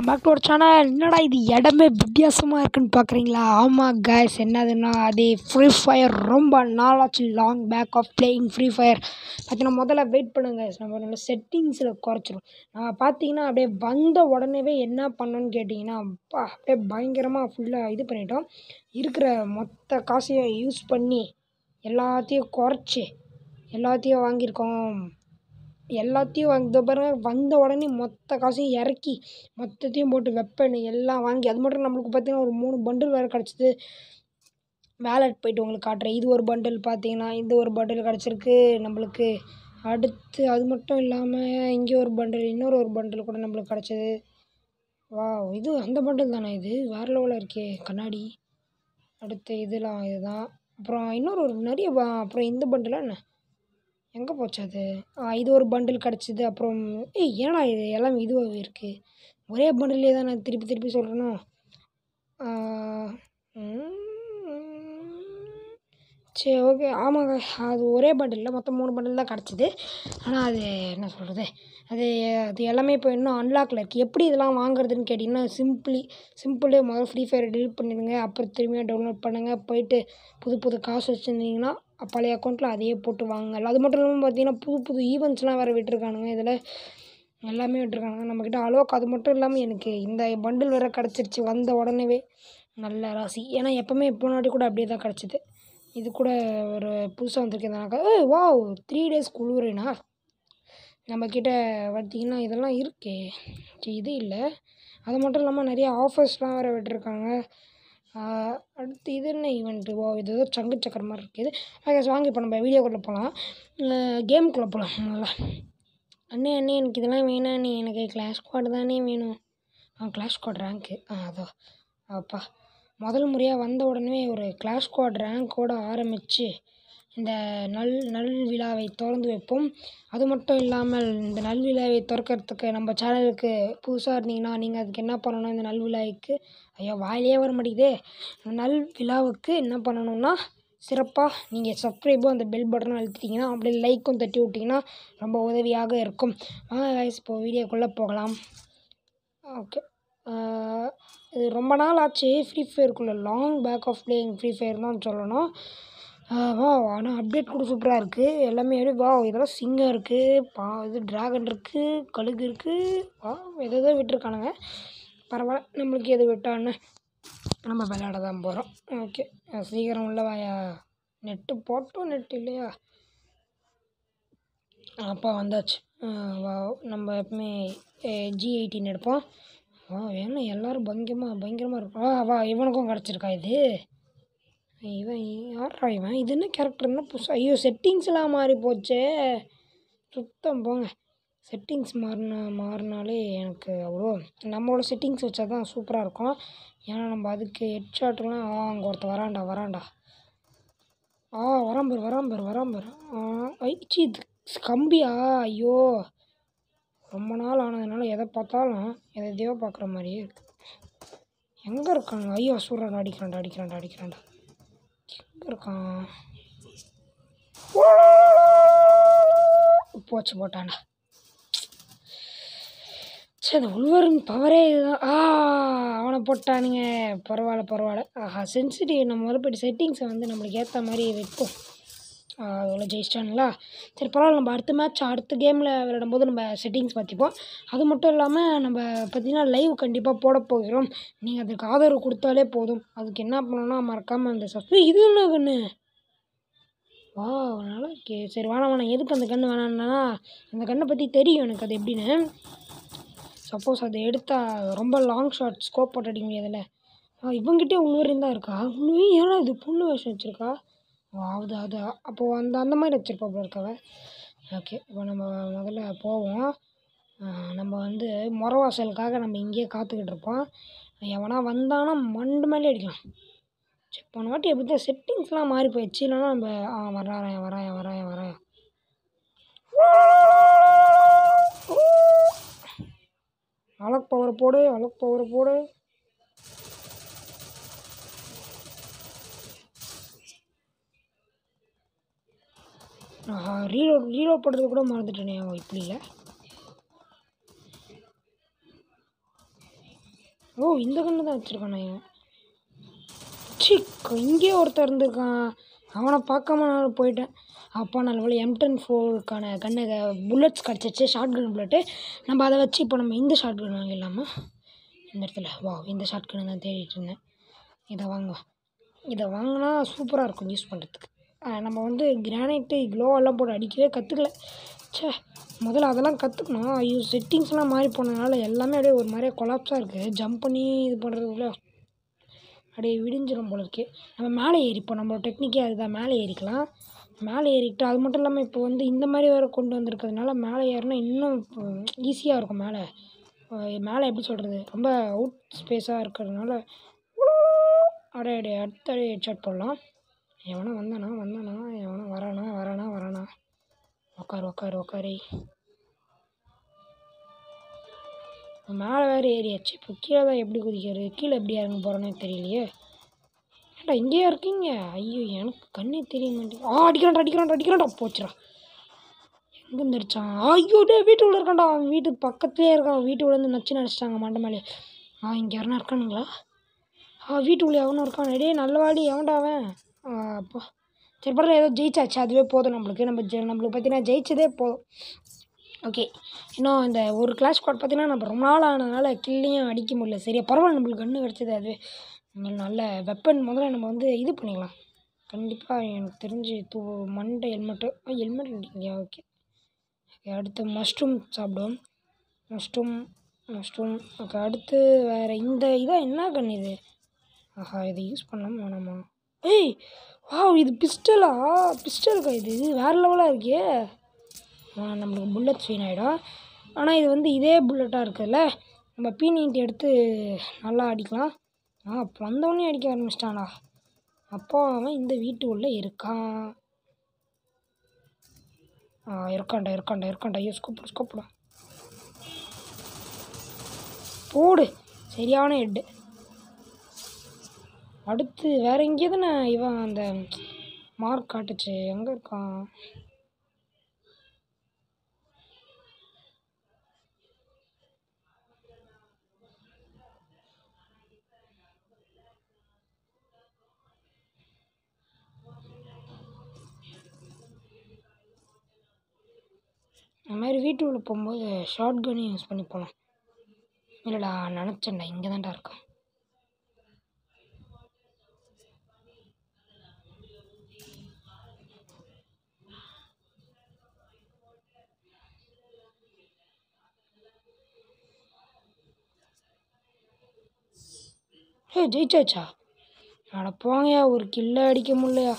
Welcome back to our channel. என்னடா இது இடமே வித்தியாசமாக இருக்குன்னு பார்க்குறீங்களா? ஆமாம் கைஸ், என்னதுன்னா அது ஃப்ரீ ஃபயர். ரொம்ப நாளாச்சு long back of playing free fire. பார்த்தீங்கன்னா முதல்ல வெயிட் பண்ணுங்க, நம்ம நல்ல செட்டிங்ஸில் குறைச்சிரும். நான் பார்த்தீங்கன்னா அப்படியே வந்த உடனேவே என்ன பண்ணோன்னு கேட்டிங்கன்னா, அப்படியே பயங்கரமாக ஃபுல்லாக இது பண்ணிட்டோம். இருக்கிற மொத்த காசையும் யூஸ் பண்ணி எல்லாத்தையும் குறைச்சி எல்லாத்தையும் வாங்கியிருக்கோம். எல்லாத்தையும் வாங்கி பாருங்க, வந்த உடனே மொத்த காசையும் இறக்கி மொத்தத்தையும் போட்டு வெப்பன் எல்லாம் வாங்கி, அது மட்டும் நம்மளுக்கு பார்த்தீங்கன்னா ஒரு 3 பண்டில் வேறு கிடச்சிது. வேலட் போய்ட்டு உங்களுக்கு காட்டுறேன். இது ஒரு பண்டில் பார்த்தீங்கன்னா, இந்த ஒரு பண்டில் கிடச்சிருக்கு நம்மளுக்கு. அடுத்து அது மட்டும் இல்லாமல் இங்கே ஒரு பண்டில், இன்னொரு பண்டில் கூட நம்மளுக்கு கிடச்சிது. வா, இது அந்த பண்டில் தானே? இது வேறு லெவலில் இருக்கே கண்ணாடி. அடுத்து இதெல்லாம் இதுதான். அப்புறம் இன்னொரு நிறைய அப்புறம் இந்த பண்டிலாக என்ன எங்கே போச்சு அது? இது ஒரு பண்டில் கிடச்சிது. அப்புறம் ஏன்னா இது எல்லாம் இதுவாகவே இருக்குது. ஒரே பண்டிலே தான் நான் திருப்பி திருப்பி சொல்லணும். சரி, ஓகே. ஆமாங்க, அது ஒரே பண்டில் மொத்தம் 3 பண்டில் தான் கிடச்சிது. ஆனால் அது என்ன சொல்கிறது, அது எல்லாமே இப்போ இன்னும் அன்லாக்கில் இருக்குது. எப்படி இதெல்லாம் வாங்குறதுன்னு கேட்டிங்கன்னா, சிம்பிளே முதல்ல ஃப்ரீ ஃபயர் டெலிட் பண்ணிடுங்க. அப்புறம் திரும்பியும் டவுன்லோட் பண்ணுங்கள். போய்ட்டு புது காசு வச்சுருந்தீங்கன்னா பழைய அக்கௌண்ட்டில் அதையே போட்டு வாங்கலாம். அது மட்டும் இல்லாமல் பார்த்தீங்கன்னா புது ஈவெண்ட்ஸ்லாம் வேறு விட்டுருக்கானுங்க. இதில் எல்லாமே விட்டுருக்கானுங்க நம்மக்கிட்ட. அளவுக்கு அது மட்டும் இல்லாமல் எனக்கு இந்த பண்டில் வேறு கிடச்சிருச்சு வந்த உடனேவே. நல்ல ராசி. ஏன்னா எப்போவுமே போனாட்டி கூட அப்படியே தான் கிடச்சிது. இது கூட ஒரு புதுசாக வந்திருக்கேன்னாக்கா வாவ் 3 days குளிரேனா நம்மக்கிட்ட பார்த்திங்கன்னா இதெல்லாம் இருக்கே. இது இல்லை, அது மட்டும் இல்லாமல் நிறைய ஆஃபர்ஸ்லாம் வேறு விட்டுருக்காங்க. அடுத்து இது என்ன ஈவெண்ட்டு? இது ஏதோ சங்கு சக்கர மாதிரி இருக்குது. ஓகே, வாங்கி இப்போ நம்ம வீடியோக்குள்ளே போகலாம். கேமுக்குள்ளே போகலாம். நல்லா அண்ணே எனக்கு இதெல்லாம் வேணாம். நீ எனக்கு கிளாஷ் ஸ்குவாட் தானே வேணும். Clash squad rank. அதோ அப்பா, முதல் முறையாக வந்த உடனே ஒரு கிளாஷ் ஸ்குவாட் ரேங்க்கோடு ஆரம்பித்து இந்த நல் விழாவை திறந்து வைப்போம். அது மட்டும் இல்லாமல் இந்த நல் விழாவை திறக்கிறதுக்கு நம்ம சேனலுக்கு புதுசாக இருந்தீங்கன்னா நீங்கள் அதுக்கு என்ன பண்ணணும்? இந்த நல் விழாவுக்கு வாயிலே வர மாட்டேங்குதே. நல் விழாவுக்கு என்ன பண்ணணும்னா, சிறப்பாக நீங்கள் சப்ஸ்கிரைபும் அந்த பெல் பட்டனும் அழுத்திட்டிங்கன்னா, அப்படியே லைக்கும் தட்டி விட்டிங்கன்னா ரொம்ப உதவியாக இருக்கும். வாங்க கைஸ், இப்போது வீடியோக்குள்ளே போகலாம். ஓகே, இது ரொம்ப நாள் ஆச்சு ஃப்ரீ ஃபயருக்குள்ளே. Long back of playing free Fire தான் சொல்லணும். ஆனால் அப்டேட் கூட சூப்பராக இருக்குது. எல்லாமே இதெல்லாம் சிங்கம் இருக்குது, இது ட்ராகன் இருக்குது, கழுகு இருக்குது. எதோ விட்டுருக்கானுங்க. பரவாயில்ல, நம்மளுக்கு எது விட்டான்னு நம்ம விளையாட தான் போகிறோம். ஓகே, சீக்கிரம் உள்ள வாயா. நெட்டு போட்டோம், நெட் இல்லையா? அப்பா வந்தாச்சு. நம்ம எப்பவுமே G18 எடுப்போம். வேணும் எல்லோரும் பயங்கரமாக இருக்கும். வா, இவனுக்கும் கிடச்சிருக்கா இது? இவன் யாரா இவன்? இது என்ன கேரக்டர்னா புதுசாக? ஐயோ, செட்டிங்ஸ்லாம் மாறி போச்சே. சுத்தம் போங்க. செட்டிங்ஸ் மாறினாலே எனக்கு அவ்வளோ நம்மளோட செட்டிங்ஸ் வச்சா தான் சூப்பராக இருக்கும். ஏன்னா நம்ம அதுக்கு ஹெட்ஷாட்லாம் அங்கே ஒருத்தர் வரான்டா. வராம்பர். இது கம்பியா? ஐயோ, ரொம்ப நாள் ஆனதுனால எதை பார்த்தாலும் எதையோ பார்க்குற மாதிரியே இருக்குது. எங்கே இருக்காங்க? ஐயோ, சூறான் அடிக்கிறான்டா. எங்கே இருக்கான்? போட்டான்டா. சரி, அந்த உள்வரின் பவரே இதுதான். அவனை போட்டானுங்க. பரவாயில்ல. சென்சிட்டிவ் நம்ம மறுபடி செட்டிங்ஸை வந்து நம்மளுக்கு ஏற்ற மாதிரி வைப்போம். அவ்வளோ ஜெயிச்சிட்டானுங்களா? சரி, பரவாயில்ல. நம்ம அடுத்த கேமில் விளையாடும்போது நம்ம செட்டிங்ஸ் பார்த்துப்போம். அது மட்டும் இல்லாமல் நம்ம பார்த்திங்கன்னா லைவ் கண்டிப்பாக போட போகிறோம். நீங்கள் அதுக்கு ஆதரவு கொடுத்தாலே போதும். அதுக்கு என்ன பண்ணணும்னா மறக்காமல் அந்த இது என்ன கன்று? நல்லா இருக்கே. சரி, வேணாம். எதுக்கு அந்த கன்று வேணான்னா, அந்த கன்றை பற்றி தெரியும் எனக்கு அது எப்படின்னு. சப்போஸ் அதை எடுத்தால் ரொம்ப லாங் ஷாட் ஸ்கோப் போட்டு அடிக்க முடியாதுல்ல. இவங்ககிட்டே உள்வரின் தான் இருக்கா? ஏன்னா இது பொண்ணு வேஷம் வச்சுருக்கா? அது அப்போது அந்த மாதிரி வச்சுருப்பா போல இருக்காவ. ஓகே, இப்போ நம்ம முதல்ல போவோம். நம்ம வந்து முறவாசலுக்காக நம்ம இங்கேயே காத்துக்கிட்டு இருப்போம். எவனா வந்தானா மண்டு மேலே அடிக்கலாம். சரி, போன வாட்டி எப்படி தான் செட்டிங்ஸ்லாம் மாறி போயிடுச்சு. இல்லைனா நம்ம வரேன். அலக் பவரை போடு. ரீலோட் பண்ணுறது கூட மறந்துட்டேனே. இப்படி இல்லை. ஓ இந்த கன்று தான் வச்சுருக்கானா இவன். சி இங்கேயே ஒருத்தர் இருந்திருக்கான். அவனை பார்க்காம நான் போயிட்டேன். அப்பா நல்ல M10-4க்கான கன்று புல்லட்ஸ் கிடச்சிச்சு, ஷார்ட் கன் புல்லட்டு. நம்ம அதை வச்சு இப்போ நம்ம இந்த ஷார்ட் கன் வாங்கிடலாமா இந்த இடத்துல? வா இந்த ஷார்ட் கன் தான் தேடிட்டு இருந்தேன். இதை வாங்கினா சூப்பராக இருக்கும் யூஸ் பண்ணுறதுக்கு. நம்ம வந்து கிரானைட்டு க்ளோவெல்லாம் போட்டு அடிக்கவே கற்றுக்கல. சே முதல்ல அதெல்லாம் கற்றுக்கணும். ஐயோ செட்டிங்ஸ்லாம் மாறி போனதுனால எல்லாமே அப்படியே ஒரு மாதிரியே கொலாப்ஸாக இருக்குது. ஜம்ப் பண்ணி இது பண்ணுறதுக்குள்ள அப்படியே விடிஞ்சிடும் போல இருக்குது. நம்ம மேலே ஏறிப்போம். நம்மளோட டெக்னிக்கே அதுதான், மேலே ஏறிக்கலாம். மேலே ஏறிக்கிட்டு அது மட்டும் இல்லாமல் இப்போ வந்து இந்த மாதிரி வேறு கொண்டு வந்திருக்கிறதுனால மேலே ஏறினா இன்னும் ஈஸியாக இருக்கும். மேலே எப்படி சொல்கிறது, ரொம்ப அவுட் ஸ்பேஸாக இருக்கிறதுனால அப்படியே அடுத்த ஹெட்ஷாட் போடலாம். எவனா வந்தானா எவனா வரானா உக்காரு. மேலே வேறு ஏறியாச்சு. இப்போ கீழே தான் எப்படி குதிக்கிறது, கீழே எப்படி இறங்க போகிறோன்னே தெரியலையே. ஏன்டா இங்கேயா இருக்கீங்க? ஐயோ எனக்கு கண்ணே தெரிய மாட்டேங்குது. அடிக்கிறான்டா போச்சுடா. எங்கேருந்து அடித்தான்? ஐயோ டே வீட்டுக்குள்ளே இருக்கான்டா. அவன் வீட்டுக்கு பக்கத்துலேயே இருக்கான். வீட்டுக்குள்ளே இருந்து நச்சு அடிச்சிட்டாங்க மண்டை மேலே. இங்கே யாருனா இருக்கானுங்களா? வீட்டுக்குள்ளே எவனும் இருக்கான். டே நல்ல வாடி எவன்டா அவன்? அப்பா சரி பரவாயில்ல, ஏதோ ஜெயிச்சாச்சு, அதுவே போதும் நம்மளுக்கு. நம்மளுக்கு பார்த்தீங்கன்னா ஜெயிச்சதே போதும். ஓகே இன்னும் இந்த ஒரு கிளாஸ் ஸ்குவாட் பார்த்தீங்கன்னா நம்ம ரொம்ப நாள் ஆனதுனால கில்லையும் அடிக்க முடியல. சரியா பரவாயில்ல, நம்மளுக்கு கன்று கிடச்சிது. அதுவே நல்ல வெப்பன். முதல்ல நம்ம வந்து இது பண்ணிக்கலாம். கண்டிப்பாக எனக்கு தெரிஞ்சு மண்டை ஹெல்மெட் இல்லையா? ஓகே அடுத்து மஷ்ரூம் சாப்பிடுவோம். Mushroom okay. அடுத்து வேறு இந்த இதான் என்ன கன்று இது? இதை யூஸ் பண்ணலாமா வேணாமா? ஏய் இது பிஸ்டலுக்கா? இது வேறு லெவலாக இருக்கே. நம்மளுக்கு புல்லட்ஸ் வீணாயிடும். ஆனால் இது வந்து இதே புல்லட்டாக இருக்குதுல்ல, நம்ம P90 எடுத்து நல்லா அடிக்கலாம். அப்போ வந்தவொடனே அடிக்க ஆரம்பிச்சிட்டானா? அப்போ அவன் இந்த வீட்டுக்குள்ளே இருக்கான். இருக்கான்டா. ஐயோ ஸ்கூப்பிடும் போடு. சரியான ஹெட்டு. அடுத்து வேறு எங்கேயே தானே இவன் அந்த மார்க் காட்டுச்சு. எங்கே இருக்கான்? இந்த மாதிரி வீட்டுக்குள்ளே போகும்போது ஷார்ட் கன்னையும் யூஸ் பண்ணி போகலாம். இல்லைடா நினச்சேன்டா இங்கே தான்டா இருக்கான். ஜெயிச்சாச்சா? அட போங்கயா, ஒரு கில்லை அடிக்க முடியலையா?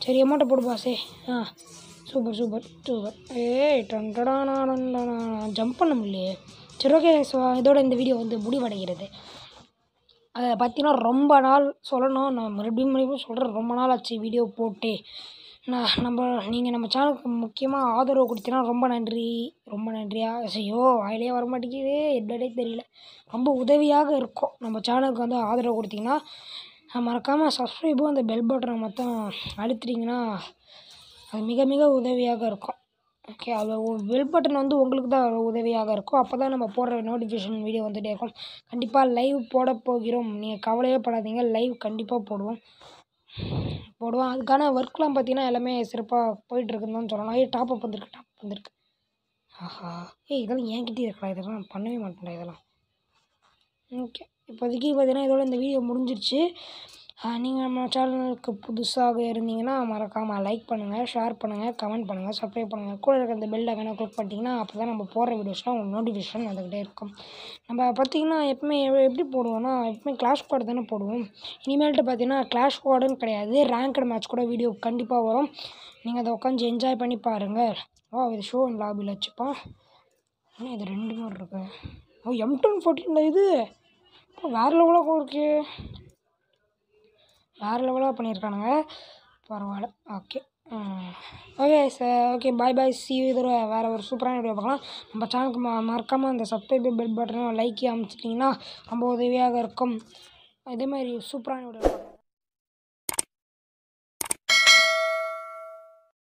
சரி அமௌண்ட்டை போடு பாஸே. சூப்பர். டண்டடா ஜம்ப் பண்ண முடியலையே. சரி ஓகே இதோட இந்த வீடியோ வந்து முடிவடைகிறது. அதை பார்த்தீங்கன்னா ரொம்ப நாள் சொல்லணும், நான் மறுபடியும் சொல்கிறேன். ரொம்ப நாள் ஆச்சு வீடியோ போட்டு. நீங்கள் நம்ம சேனலுக்கு முக்கியமாக ஆதரவு கொடுத்தீங்கன்னா ரொம்ப நன்றியா. ஐயோ வாயிலே வர மாட்டேங்குது, என்னடே தெரியல. ரொம்ப உதவியாக இருக்கும். நம்ம சேனலுக்கு வந்து ஆதரவு கொடுத்தீங்கன்னா மறக்காமல் சப்ஸ்கிரைபும் அந்த பெல் பட்டனை மொத்தம் அழுத்திட்டிங்கன்னா அது மிக மிக உதவியாக இருக்கும். ஓகே அது பெல் பட்டன் வந்து உங்களுக்கு தான் உதவியாக இருக்கும். அப்போ தான் நம்ம போடுற நோட்டிஃபிகேஷன் வீடியோ வந்துகிட்டே இருக்கும். கண்டிப்பாக லைவ் போட போகிறோம், நீங்கள் கவலையே படாதீங்க. லைவ் கண்டிப்பாக போடுவோம். அதுக்கான ஒர்க்லாம் பார்த்தீங்கன்னா எல்லாமே சிறப்பாக போயிட்டுருக்குன்னு தான் சொல்லலாம். டாப் வந்திருக்கு. இதெல்லாம் என்கிட்டே இருக்கலாம். இதெல்லாம் நான் பண்ணவே மாட்டேன்டா இதெல்லாம். ஓகே இப்போதைக்கு பார்த்தீங்கன்னா இதோட இந்த வீடியோ முடிஞ்சிருச்சு. நீங்கள் நம்ம சேனலுக்கு புதுசாக இருந்தீங்கன்னா மறக்காமல் லைக் பண்ணுங்கள், ஷேர் பண்ணுங்கள், கமெண்ட் பண்ணுங்கள், சப்ஸ்கிரைப் பண்ணுங்கள். கூட இருக்க அந்த பெல் ஐக்கானை கிளிக் பண்ணிட்டீங்கன்னா அப்போ தான் நம்ம போடுற வீடியோஸ்லாம் உங்களுக்கு நோட்டிஃபிகேஷன் வந்துக்கிட்டே இருக்கும். நம்ம பார்த்திங்கன்னா எப்பவுமே எப்படி போடுவோம்னா எப்பவுமே கிளாஷ் ஸ்குவாட் தானே போடுவோம். இனிமேல்ட்டு பார்த்தீங்கன்னா கிளாஷ் ஸ்குவாடுன்னு கிடையாது, ரேங்க்டு மேட்ச் கூட வீடியோ கண்டிப்பாக வரும். நீங்கள் அதை உட்காந்து என்ஜாய் பண்ணி பாருங்கள். இது ஷோ அண்ட் லாபியில் வச்சுப்போம். ஆனால் இது 2 மாதிரி இருக்கு. M10-14 இது வேறு லெவலாக இருக்கு. வேறு லெவலாக பண்ணியிருக்கானுங்க. பரவாயில்ல. Okay bye see you. இதோட வேறு ஒரு சூப்பரான வீடியோ பார்க்கலாம். நம்ம சேனலுக்கு மறக்காமல் அந்த சப்ஸ்கிரைப் பெல் பட்டனும் லைக் அமைச்சிட்டிங்கன்னா ரொம்ப உதவியாக இருக்கும். இதே மாதிரி சூப்பரான வீடியோ பார்க்கலாம்.